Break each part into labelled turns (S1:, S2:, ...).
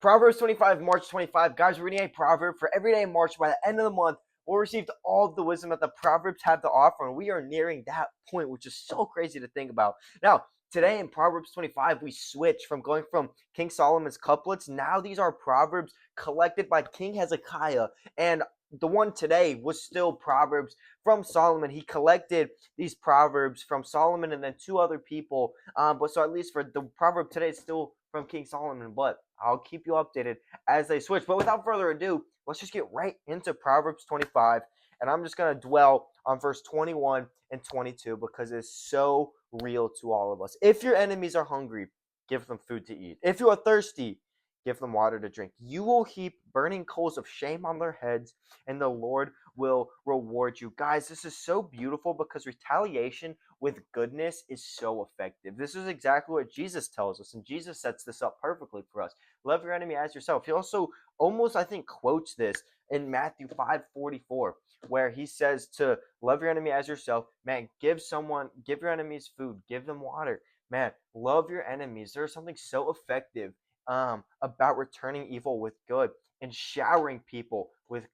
S1: Proverbs 25, March 25. Guys, we're reading a proverb for every day in March. By the end of the month, we'll receive all of the wisdom that the Proverbs have to offer. And we are nearing that point, which is so crazy to think about. Now, today in Proverbs 25, we switch from going from King Solomon's couplets. Now these are Proverbs collected by King Hezekiah. And the one today was still Proverbs from Solomon. He collected these Proverbs from Solomon and then two other people. But so at least for the proverb today, it's still from King Solomon. But I'll keep you updated as they switch. But without further ado, let's just get right into Proverbs 25. And I'm just going to dwell on verse 21 and 22 because it's so real to all of us. If your enemies are hungry, give them food to eat. If you are thirsty, give them water to drink. You will heap burning coals of shame on their heads, and the Lord will reward you. Guys, this is so beautiful because retaliation with goodness is so effective. This is exactly what Jesus tells us, and Jesus sets this up perfectly for us. Love your enemy as yourself. He also almost, I think, quotes this in Matthew 5:44, where he says to love your enemy as yourself. Man, give your enemies food, give them water. Man, love your enemies. There's something so effective about returning evil with good and showering people with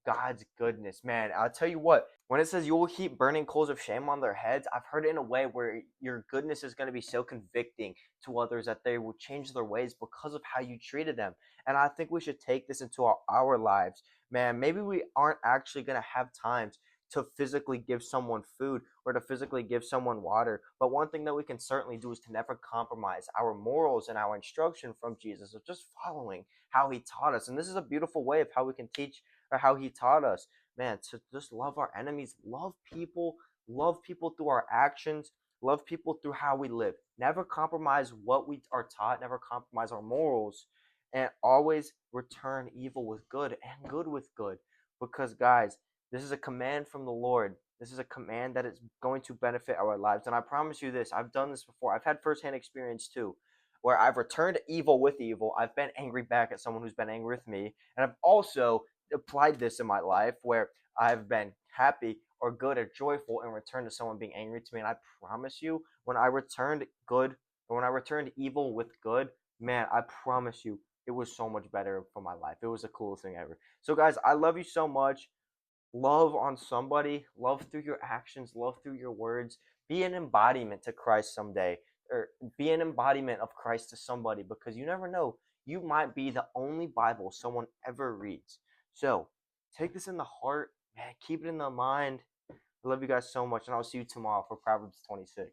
S1: God's goodness. Man, I'll tell you what, when it says you will heap burning coals of shame on their heads, I've heard it in a way where your goodness is going to be so convicting to others that they will change their ways because of how you treated them. And I think we should take this into our lives. Man, maybe we aren't actually going to have times to physically give someone food or to physically give someone water. But one thing that we can certainly do is to never compromise our morals and our instruction from Jesus of just following how he taught us. And this is a beautiful way of how we can teach or how he taught us, man, to just love our enemies, love people through our actions, love people through how we live. Never compromise what we are taught, never compromise our morals, and always return evil with good and good with good. Because, guys, this is a command from the Lord. This is a command that is going to benefit our lives. And I promise you this, I've done this before. I've had firsthand experience too, where I've returned evil with evil. I've been angry back at someone who's been angry with me. And I've also applied this in my life where I've been happy or good or joyful in return to someone being angry to me. And I promise you, when I returned good or when I returned evil with good, man, I promise you, it was so much better for my life. It was the coolest thing ever. So, guys, I love you so much. Love on somebody, love through your actions, love through your words. Be an embodiment to Christ someday, or be an embodiment of Christ to somebody, because you never know. You might be the only Bible someone ever reads. So take this in the heart, man. Keep it in the mind. I love you guys so much, and I'll see you tomorrow for Proverbs 26.